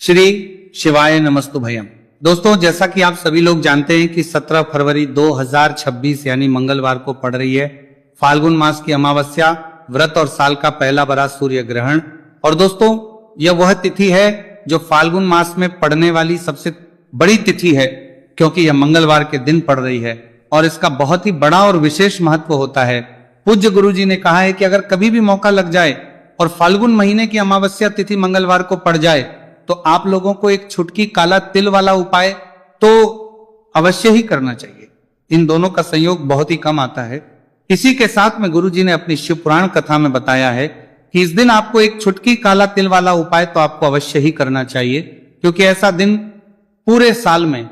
श्री शिवाय नमस्तु भयम। दोस्तों, जैसा कि आप सभी लोग जानते हैं कि 17 फरवरी 2026 यानी मंगलवार को पड़ रही है फाल्गुन मास की अमावस्या, व्रत और साल का पहला बड़ा सूर्य ग्रहण। और दोस्तों, यह वह तिथि है जो फाल्गुन मास में पड़ने वाली सबसे बड़ी तिथि है, क्योंकि यह मंगलवार के दिन पड़ रही है और इसका बहुत ही बड़ा और विशेष महत्व होता है। पूज्य गुरु जी ने कहा है कि अगर कभी भी मौका लग जाए और फाल्गुन महीने की अमावस्या तिथि मंगलवार को पड़ जाए तो आप लोगों को एक छुटकी काला तिल वाला उपाय तो अवश्य ही करना चाहिए। इन दोनों का संयोग बहुत ही कम आता है। इसी के साथ में गुरु जी ने अपनी शिव पुराण कथा में बताया है कि इस दिन आपको एक छुटकी काला तिल वाला उपाय तो आपको अवश्य ही करना चाहिए, क्योंकि ऐसा दिन पूरे साल में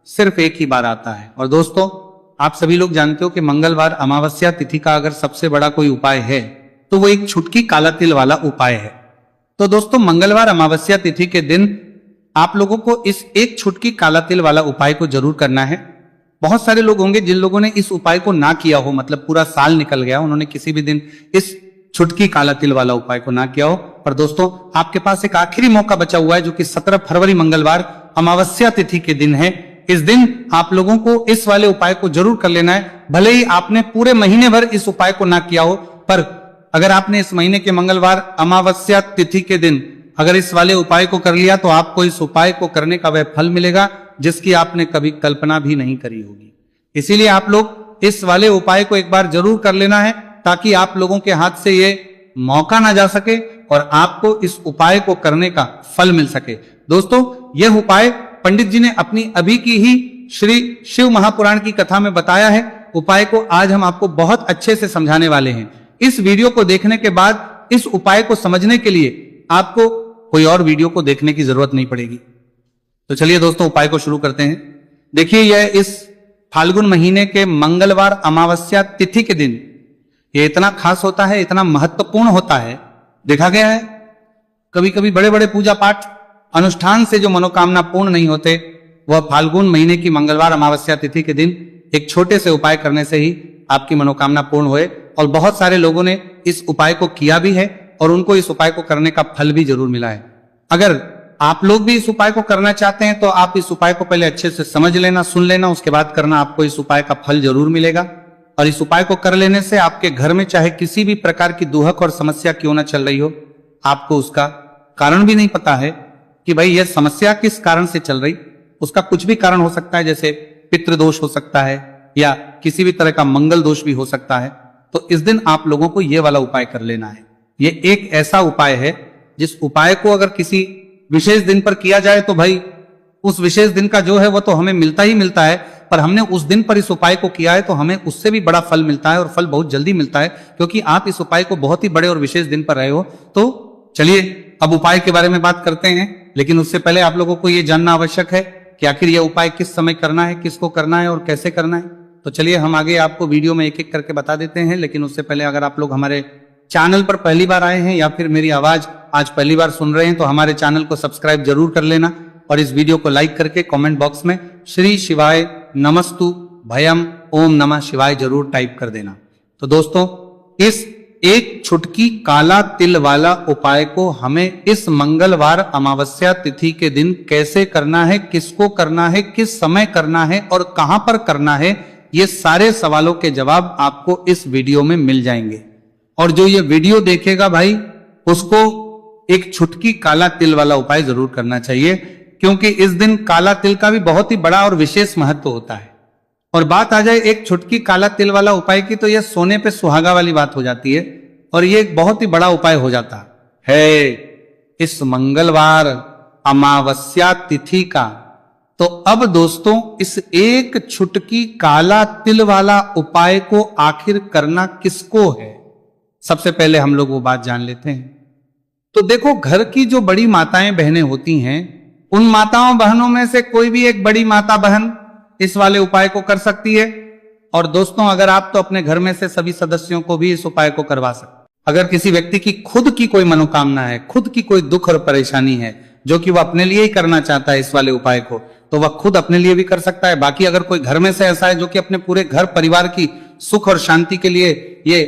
सिर्फ एक ही बार आता है। और दोस्तों, आप सभी लोग जानते हो कि मंगलवार अमावस्या तिथि का अगर सबसे बड़ा कोई उपाय है तो वो एक छुटकी काला तिल वाला उपाय है। तो दोस्तों, मंगलवार अमावस्या तिथि के दिन आप लोगों को इस एक छुटकी काला तिल वाला उपाय को जरूर करना है। बहुत सारे लोग होंगे जिन लोगों ने इस उपाय को ना किया हो, मतलब पूरा साल निकल गया, उन्होंने किसी भी दिन इस छुटकी काला तिल वाला उपाय को ना किया हो। पर दोस्तों, आपके पास एक आखिरी मौका बचा हुआ है जो कि 17 फरवरी मंगलवार अमावस्या तिथि के दिन है। इस दिन आप लोगों को इस वाले उपाय को जरूर कर लेना है। भले ही आपने पूरे महीने भर इस उपाय को ना किया हो, पर अगर आपने इस महीने के मंगलवार अमावस्या तिथि के दिन अगर इस वाले उपाय को कर लिया तो आपको इस उपाय को करने का वह फल मिलेगा जिसकी आपने कभी कल्पना भी नहीं करी होगी। इसीलिए आप लोग इस वाले उपाय को एक बार जरूर कर लेना है, ताकि आप लोगों के हाथ से ये मौका ना जा सके और आपको इस उपाय को करने का फल मिल सके। दोस्तों, यह उपाय पंडित जी ने अपनी अभी की ही श्री शिव महापुराण की कथा में बताया है। उपाय को आज हम आपको बहुत अच्छे से समझाने वाले हैं। इस वीडियो को देखने के बाद इस उपाय को समझने के लिए आपको कोई और वीडियो को देखने की जरूरत नहीं पड़ेगी। तो चलिए दोस्तों, उपाय को शुरू करते हैं। देखिए, यह इस फाल्गुन महीने के मंगलवार अमावस्या तिथि के दिन यह इतना खास होता है, इतना महत्वपूर्ण होता है। देखा गया है कभी कभी बड़े बड़े पूजा पाठ अनुष्ठान से जो मनोकामना पूर्ण नहीं होते, वह फाल्गुन महीने की मंगलवार अमावस्या तिथि के दिन एक छोटे से उपाय करने से ही आपकी मनोकामना पूर्ण हुए। और बहुत सारे लोगों ने इस उपाय को किया भी है और उनको इस उपाय को करने का फल भी जरूर मिला है। अगर आप लोग भी इस उपाय को करना चाहते हैं तो आप इस उपाय को पहले अच्छे से समझ लेना, सुन लेना, उसके बाद करना। आपको इस उपाय का फल जरूर मिलेगा। और इस उपाय को कर लेने से आपके घर में चाहे किसी भी प्रकार की दुहक और समस्या क्यों ना चल रही हो, आपको उसका कारण भी नहीं पता है कि भाई यह समस्या किस कारण से चल रही। उसका कुछ भी कारण हो सकता है, जैसे पितृदोष हो सकता है या किसी भी तरह का मंगल दोष भी हो सकता है। तो इस दिन आप लोगों को यह वाला उपाय कर लेना है। यह एक ऐसा उपाय है जिस उपाय को अगर किसी विशेष दिन पर किया जाए तो भाई उस विशेष दिन का जो है वो तो हमें मिलता ही मिलता है, पर हमने उस दिन पर इस उपाय को किया है तो हमें उससे भी बड़ा फल मिलता है और फल बहुत जल्दी मिलता है, क्योंकि आप इस उपाय को बहुत ही बड़े और विशेष दिन पर रहे हो। तो चलिए अब उपाय के बारे में बात करते हैं, लेकिन उससे पहले आप लोगों को यह जानना आवश्यक है कि आखिर यह उपाय किस समय करना है, किसको करना है और कैसे करना है। तो चलिए हम आगे आपको वीडियो में एक एक करके बता देते हैं। लेकिन उससे पहले अगर आप लोग हमारे चैनल पर पहली बार आए हैं या फिर मेरी आवाज आज पहली बार सुन रहे हैं तो हमारे चैनल को सब्सक्राइब जरूर कर लेना और इस वीडियो को लाइक करके कमेंट बॉक्स में श्री शिवाय नमस्तु भयम ओम नमः शिवाय जरूर टाइप कर देना। तो दोस्तों, इस एक छुटकी काला तिल वाला उपाय को हमें इस मंगलवार अमावस्या तिथि के दिन कैसे करना है, किसको करना है, किस समय करना है और कहां पर करना है, ये सारे सवालों के जवाब आपको इस वीडियो में मिल जाएंगे। और जो ये वीडियो देखेगा भाई, उसको एक छुटकी काला तिल वाला उपाय जरूर करना चाहिए, क्योंकि इस दिन काला तिल का भी बहुत ही बड़ा और विशेष महत्व होता है। और बात आ जाए एक छुटकी काला तिल वाला उपाय की, तो यह सोने पे सुहागा वाली बात हो जाती है और ये एक बहुत ही बड़ा उपाय हो जाता है इस मंगलवार अमावस्या तिथि का। तो अब दोस्तों, इस एक छुटकी काला तिल वाला उपाय को आखिर करना किसको है, सबसे पहले हम लोग वो बात जान लेते हैं। तो देखो, घर की जो बड़ी माताएं बहनें होती हैं, उन माताओं बहनों में से कोई भी एक बड़ी माता बहन इस वाले उपाय को कर सकती है। और दोस्तों, अगर आप तो अपने घर में से सभी सदस्यों को भी इस उपाय को करवा सकते। अगर किसी व्यक्ति की खुद की कोई मनोकामना है, खुद की कोई दुख और परेशानी है जो कि वह अपने लिए ही करना चाहता है इस वाले उपाय को, तो वह खुद अपने लिए भी कर सकता है। बाकी अगर कोई घर में से ऐसा है जो कि अपने पूरे घर परिवार की सुख और शांति के लिए ये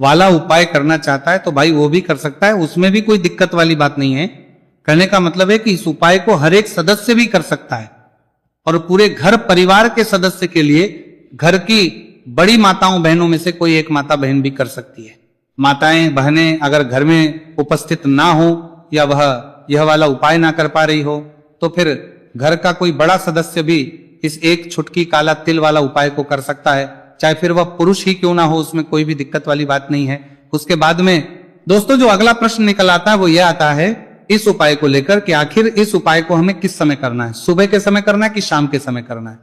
वाला उपाय करना चाहता है, तो भाई वो भी कर सकता है, उसमें भी कोई दिक्कत वाली बात नहीं है। कहने का मतलब है कि इस उपाय को हर एक सदस्य भी कर सकता है और पूरे घर परिवार के सदस्य के लिए घर की बड़ी माताओं बहनों में से कोई एक माता बहन भी कर सकती है। माताएं बहनें अगर घर में उपस्थित ना हो या वह यह वाला उपाय ना कर पा रही हो तो फिर घर का कोई बड़ा सदस्य भी इस एक छुटकी काला तिल वाला उपाय को कर सकता है, चाहे फिर वह पुरुष ही क्यों ना हो, उसमें कोई भी दिक्कत वाली बात नहीं है। उसके बाद में दोस्तों जो अगला प्रश्न निकल आता है वो यह आता है इस उपाय को लेकर कि आखिर इस उपाय को हमें किस समय करना है, सुबह के समय करना है कि शाम के समय करना है।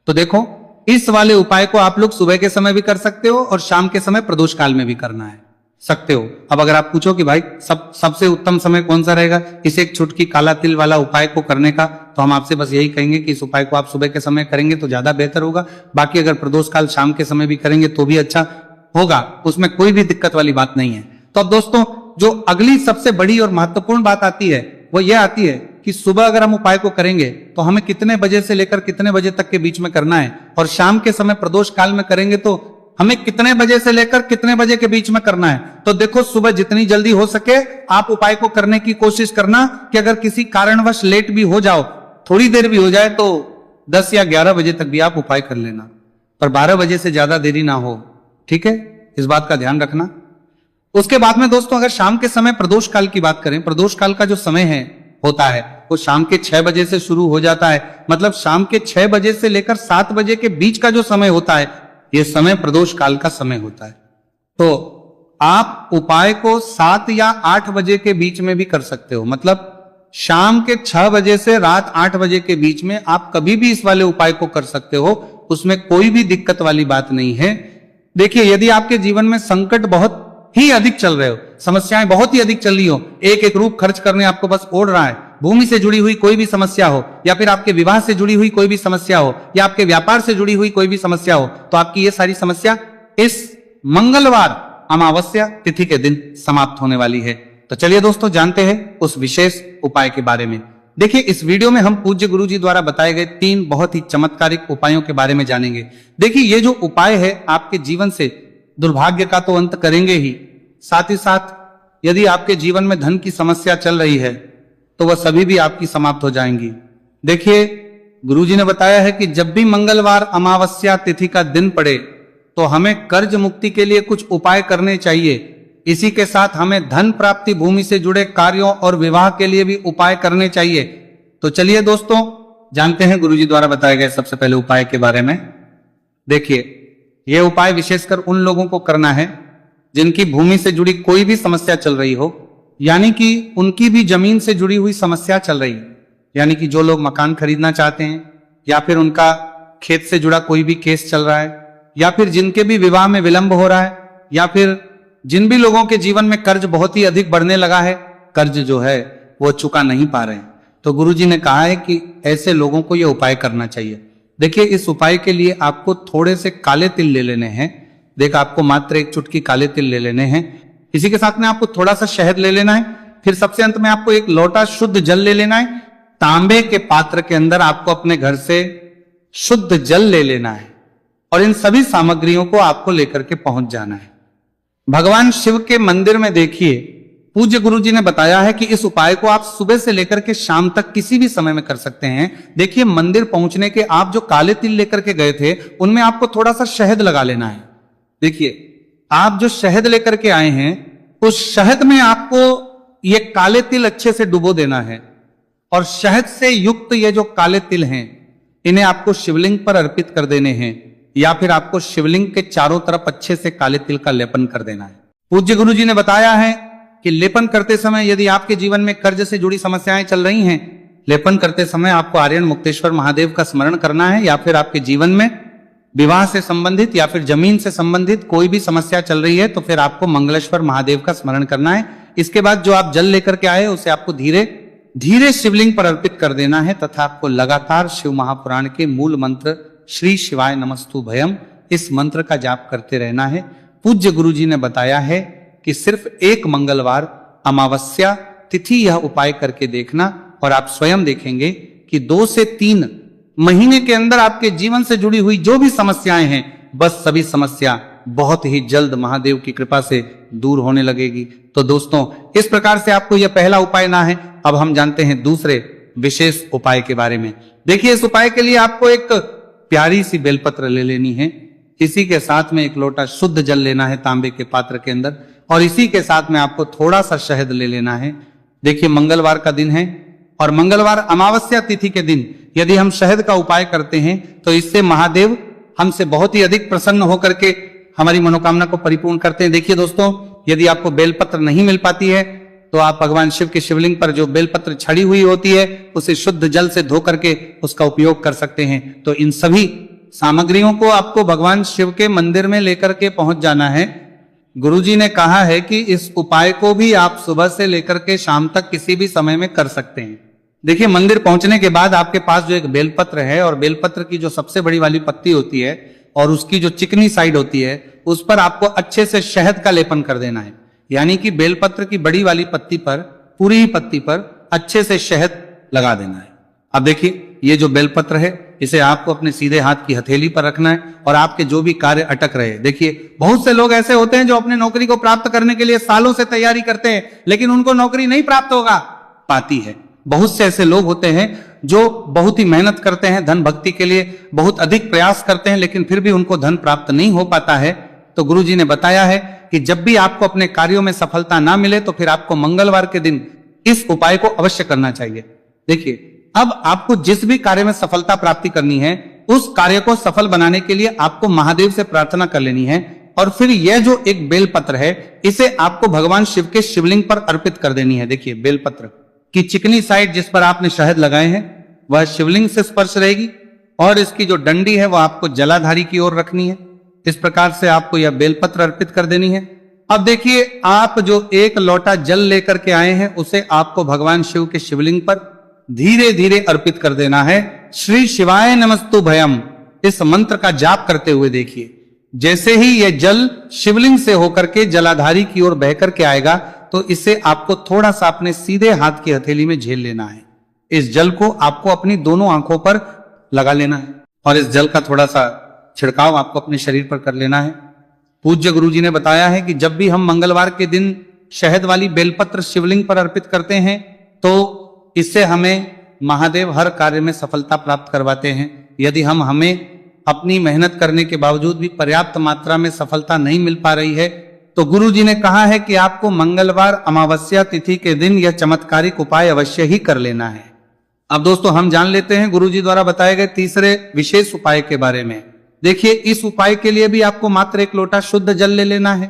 तो देखो इस वाले उपाय को आप लोग सुबह के समय भी कर सकते हो और शाम के समय प्रदोष काल में भी करना है सकते हो। अब अगर आप पूछो कि भाई सबसे उत्तम समय कौन सा रहेगा इस एक छुटकी काला तिल वाला उपाय को करने का, तो हम आपसे बस यही कहेंगे कि इस उपाय को आप सुबह के समय करेंगे तो ज्यादा बेहतर होगा। बाकी अगर प्रदोष काल शाम के समय भी करेंगे तो भी अच्छा होगा, उसमें कोई भी दिक्कत वाली बात नहीं है। तो अब दोस्तों जो अगली सबसे बड़ी और महत्वपूर्ण बात आती है वो यह आती है कि सुबह अगर हम उपाय को करेंगे तो हमें कितने बजे से लेकर कितने बजे तक के बीच में करना है, और शाम के समय प्रदोष काल में करेंगे तो हमें कितने बजे से लेकर कितने बजे के बीच में करना है। तो देखो सुबह जितनी जल्दी हो सके आप उपाय को करने की कोशिश करना कि अगर किसी कारणवश लेट भी हो जाओ, थोड़ी देर भी हो जाए तो 10 या 11 बजे तक भी आप उपाय कर लेना, पर 12 बजे से ज्यादा देरी ना हो, ठीक है, इस बात का ध्यान रखना। उसके बाद में दोस्तों अगर शाम के समय प्रदोष काल की बात करें, प्रदोष काल का जो समय है होता है वो शाम के 6 बजे से शुरू हो जाता है, मतलब शाम के 6 बजे से लेकर 7 बजे के बीच का जो समय होता है यह समय प्रदोष काल का समय होता है। तो आप उपाय को 7 या 8 बजे के बीच में भी कर सकते हो, मतलब शाम के 6 बजे से रात 8 बजे के बीच में आप कभी भी इस वाले उपाय को कर सकते हो, उसमें कोई भी दिक्कत वाली बात नहीं है। देखिए यदि आपके जीवन में संकट बहुत ही अधिक चल रहे हो, समस्याएं बहुत ही अधिक चल रही हो, एक एक रूप खर्च करने आपको बस ओढ़ रहा है, भूमि से जुड़ी हुई कोई भी समस्या हो या फिर आपके विवाह से जुड़ी हुई कोई भी समस्या हो या आपके व्यापार से जुड़ी हुई कोई भी समस्या हो, तो आपकी ये सारी समस्या इस मंगलवार अमावस्या तिथि के दिन समाप्त होने वाली है। तो चलिए दोस्तों जानते हैं उस विशेष उपाय के बारे में। देखिए इस वीडियो में हम पूज्य गुरु जी द्वारा बताए गए 3 बहुत ही चमत्कारिक उपायों के बारे में जानेंगे। देखिए ये जो उपाय है आपके जीवन से दुर्भाग्य का तो अंत करेंगे ही, साथ ही साथ यदि आपके जीवन में धन की समस्या चल रही है तो वह सभी भी आपकी समाप्त हो जाएंगी। देखिए गुरुजी ने बताया है कि जब भी मंगलवार अमावस्या तिथि का दिन पड़े तो हमें कर्ज मुक्ति के लिए कुछ उपाय करने चाहिए। इसी के साथ हमें धन प्राप्ति, भूमि से जुड़े कार्यों और विवाह के लिए भी उपाय करने चाहिए। तो चलिए दोस्तों जानते हैं गुरुजी द्वारा बताए गए सबसे पहले उपाय के बारे में। देखिए यह उपाय विशेषकर उन लोगों को करना है जिनकी भूमि से जुड़ी कोई भी समस्या चल रही हो, यानी कि उनकी भी जमीन से जुड़ी हुई समस्या चल रही है, यानी कि जो लोग मकान खरीदना चाहते हैं या फिर उनका खेत से जुड़ा कोई भी केस चल रहा है या फिर जिनके भी विवाह में विलंब हो रहा है या फिर जिन भी लोगों के जीवन में कर्ज बहुत ही अधिक बढ़ने लगा है, कर्ज जो है वो चुका नहीं पा रहे हैं, तो गुरुजी ने कहा है कि ऐसे लोगों को यह उपाय करना चाहिए। देखिए इस उपाय के लिए आपको थोड़े से काले तिल ले लेने हैं। देख आपको मात्र एक चुटकी काले तिल ले लेने हैं, इसी के साथ में आपको थोड़ा सा शहद ले लेना है, फिर सबसे अंत में आपको एक लोटा शुद्ध जल ले लेना है। तांबे के पात्र के अंदर आपको अपने घर से शुद्ध जल ले लेना है और इन सभी सामग्रियों को आपको लेकर के पहुंच जाना है। भगवान शिव के मंदिर में देखिए पूज्य गुरुजी ने बताया है कि इस उपाय को आप सुबह से लेकर के शाम तक किसी भी समय में कर सकते हैं। देखिए मंदिर पहुंचने के आप जो काले तिल लेकर के गए थे उनमें आपको थोड़ा सा शहद लगा लेना है। देखिए आप जो शहद लेकर के आए हैं उस शहद में आपको ये काले तिल अच्छे से डुबो देना है और शहद से युक्त ये जो काले तिल हैं इन्हें आपको शिवलिंग पर अर्पित कर देने हैं या फिर आपको शिवलिंग के चारों तरफ अच्छे से काले तिल का लेपन कर देना है। पूज्य गुरुजी ने बताया है कि लेपन करते समय यदि आपके जीवन में कर्ज से जुड़ी समस्याएं चल रही हैं, लेपन करते समय आपको आर्यन मुक्तेश्वर महादेव का स्मरण करना है या फिर आपके जीवन में विवाह से संबंधित या फिर जमीन से संबंधित कोई भी समस्या चल रही है तो फिर आपको मंगलेश्वर महादेव का स्मरण करना है। इसके बाद जो आप जल लेकर के आए उसे आपको धीरे धीरे शिवलिंग पर अर्पित कर देना है तथा आपको लगातार शिव महापुराण के मूल मंत्र श्री शिवाय नमस्तु भयम इस मंत्र का जाप करते रहना है। पूज्य गुरुजी ने बताया है कि सिर्फ एक मंगलवार अमावस्या तिथि यह उपाय करके देखना और आप स्वयं देखेंगे कि 2 से 3 महीने के अंदर आपके जीवन से जुड़ी हुई जो भी समस्याएं हैं बस सभी समस्या बहुत ही जल्द महादेव की कृपा से दूर होने लगेगी। तो दोस्तों, इस प्रकार से आपको यह पहला उपाय ना है। अब हम जानते हैं दूसरे विशेष उपाय के बारे में। देखिए, इस उपाय के लिए आपको एक प्यारी सी बेलपत्र ले लेनी है। इसी के साथ में एक लोटा शुद्ध जल लेना है तांबे के पात्र के अंदर, और इसी के साथ में आपको थोड़ा सा शहद ले लेना है। देखिए, मंगलवार का दिन है और मंगलवार अमावस्या तिथि के दिन यदि हम शहद का उपाय करते हैं तो इससे महादेव हमसे बहुत ही अधिक प्रसन्न होकर के हमारी मनोकामना को परिपूर्ण करते हैं। देखिए दोस्तों, यदि आपको बेलपत्र नहीं मिल पाती है तो आप भगवान शिव के शिवलिंग पर जो बेलपत्र छड़ी हुई होती है उसे शुद्ध जल से धो करके उसका उपयोग कर सकते हैं। तो इन सभी सामग्रियों को आपको भगवान शिव के मंदिर में लेकर के पहुंच जाना है। गुरुजी ने कहा है कि इस उपाय को भी आप सुबह से लेकर के शाम तक किसी भी समय में कर सकते हैं। देखिए, मंदिर पहुंचने के बाद आपके पास जो एक बेलपत्र है और बेलपत्र की जो सबसे बड़ी वाली पत्ती होती है और उसकी जो चिकनी साइड होती है उस पर आपको अच्छे से शहद का लेपन कर देना है। यानी कि बेलपत्र की बड़ी वाली पत्ती पर, पूरी पत्ती पर अच्छे से शहद लगा देना है। अब देखिए, ये जो बेलपत्र है इसे आपको अपने सीधे हाथ की हथेली पर रखना है और आपके जो भी कार्य अटक रहे। देखिए, बहुत से लोग ऐसे होते हैं जो अपने नौकरी को प्राप्त करने के लिए सालों से तैयारी करते हैं लेकिन उनको नौकरी नहीं प्राप्त होगा पाती है। बहुत से ऐसे लोग होते हैं जो बहुत ही मेहनत करते हैं, धन भक्ति के लिए बहुत अधिक प्रयास करते हैं लेकिन फिर भी उनको धन प्राप्त नहीं हो पाता है। तो गुरुजी ने बताया है कि जब भी आपको अपने कार्यों में सफलता ना मिले तो फिर आपको मंगलवार के दिन इस उपाय को अवश्य करना चाहिए। देखिए, अब आपको जिस भी कार्य में सफलता प्राप्ति करनी है उस कार्य को सफल बनाने के लिए आपको महादेव से प्रार्थना कर लेनी है और फिर यह जो एक बेलपत्र है इसे आपको भगवान शिव के शिवलिंग पर अर्पित कर देनी है। देखिए, बेलपत्र की चिकनी साइड जिस पर आपने शहद लगाए हैं वह शिवलिंग से स्पर्श रहेगी और इसकी जो डंडी है वह आपको जलाधारी की ओर रखनी है। इस प्रकार से आपको यह बेलपत्र अर्पित कर देनी है। अब देखिए, आप जो एक लोटा जल लेकर के आए हैं उसे आपको भगवान शिव के शिवलिंग पर धीरे धीरे अर्पित कर देना है। श्री शिवाय नमस्तु भयम इस मंत्र का जाप करते हुए देखिए, जैसे ही यह जल शिवलिंग से होकर के जलाधारी की ओर बह करके आएगा तो इसे आपको थोड़ा सा अपने सीधे हाथ की हथेली में झेल लेना है। इस जल को आपको अपनी दोनों आंखों पर लगा लेना है और इस जल का थोड़ा सा छिड़काव आपको अपने शरीर पर कर लेना है। पूज्य गुरुजी ने बताया है कि जब भी हम मंगलवार के दिन शहद वाली बेलपत्र शिवलिंग पर अर्पित करते हैं तो इससे हमें महादेव हर कार्य में सफलता प्राप्त करवाते हैं। यदि हमें अपनी मेहनत करने के बावजूद भी पर्याप्त मात्रा में सफलता नहीं मिल पा रही है तो गुरुजी ने कहा है कि आपको मंगलवार अमावस्या तिथि के दिन यह चमत्कारिक उपाय अवश्य ही कर लेना है। अब दोस्तों, हम जान लेते हैं गुरुजी द्वारा बताए गए तीसरे विशेष उपाय के बारे में। देखिए, इस उपाय के लिए भी आपको मात्र एक लोटा शुद्ध जल ले लेना है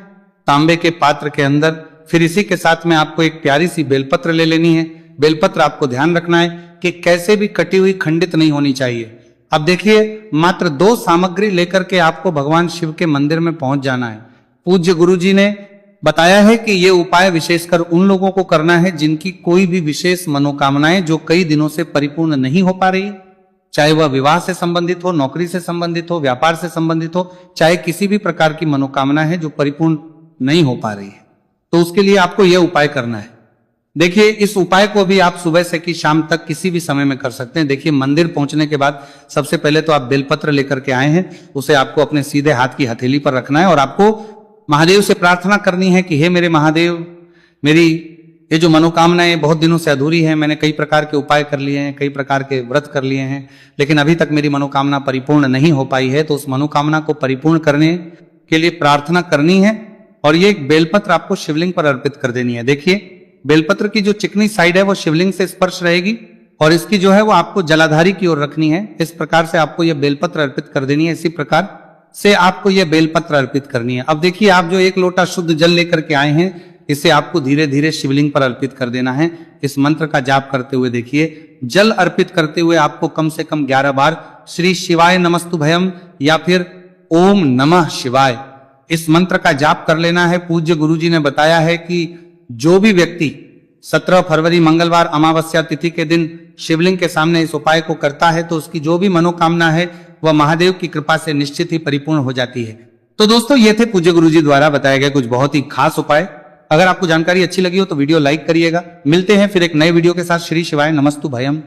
तांबे के पात्र के अंदर। फिर इसी के साथ में आपको एक प्यारी सी बेलपत्र ले लेनी है। बेलपत्र आपको ध्यान रखना है कि कैसे भी कटी हुई खंडित नहीं होनी चाहिए। अब देखिए, मात्र 2 सामग्री लेकर के आपको भगवान शिव के मंदिर में पहुंच जाना है। पूज्य गुरुजी ने बताया है कि यह उपाय विशेषकर उन लोगों को करना है जिनकी कोई भी विशेष मनोकामनाएं जो कई दिनों से परिपूर्ण नहीं हो पा रही, चाहे वह विवाह से संबंधित हो, नौकरी से संबंधित हो, व्यापार से संबंधित हो, चाहे किसी भी प्रकार की मनोकामना है जो परिपूर्ण नहीं हो पा रही है, तो उसके लिए आपको यह उपाय करना है। देखिए, इस उपाय को भी आप सुबह से कि शाम तक किसी भी समय में कर सकते हैं। देखिए, मंदिर पहुंचने के बाद सबसे पहले तो आप बेलपत्र लेकर के आए हैं, उसे आपको अपने सीधे हाथ की हथेली पर रखना है और आपको महादेव से प्रार्थना करनी है कि हे मेरे महादेव, मेरी ये जो मनोकामनाएं बहुत दिनों से अधूरी है, मैंने कई प्रकार के उपाय कर लिए हैं, कई प्रकार के व्रत कर लिए हैं, लेकिन अभी तक मेरी मनोकामना परिपूर्ण नहीं हो पाई है। तो उस मनोकामना को परिपूर्ण करने के लिए प्रार्थना करनी है और ये एक बेलपत्र आपको शिवलिंग पर अर्पित कर देनी है। देखिए, बेलपत्र की जो चिकनी साइड है वो शिवलिंग से स्पर्श रहेगी और इसकी जो है वो आपको जलाधारी की ओर रखनी है। इस प्रकार से आपको यह बेलपत्र अर्पित कर देनी है। इसी प्रकार से आपको यह बेलपत्र अर्पित करनी है। अब देखिए, आप जो एक लोटा शुद्ध जल लेकर के आए हैं इसे आपको धीरे धीरे शिवलिंग पर अर्पित कर देना है। इस मंत्र का जाप करते हुए देखिए, जल अर्पित करते हुए आपको कम से कम 11 बार श्री शिवाय नमस्तु भयम या फिर ओम नमः शिवाय इस मंत्र का जाप कर लेना है। पूज्य गुरुजी ने बताया है कि जो भी व्यक्ति 17 फरवरी मंगलवार अमावस्या तिथि के दिन शिवलिंग के सामने इस उपाय को करता है तो उसकी जो भी मनोकामना है वह महादेव की कृपा से निश्चित ही परिपूर्ण हो जाती है। तो दोस्तों, ये थे पूज्य गुरुजी द्वारा बताए गए कुछ बहुत ही खास उपाय। अगर आपको जानकारी अच्छी लगी हो तो वीडियो लाइक करिएगा। मिलते हैं फिर एक नए वीडियो के साथ। श्री शिवाय नमस्तु भयम।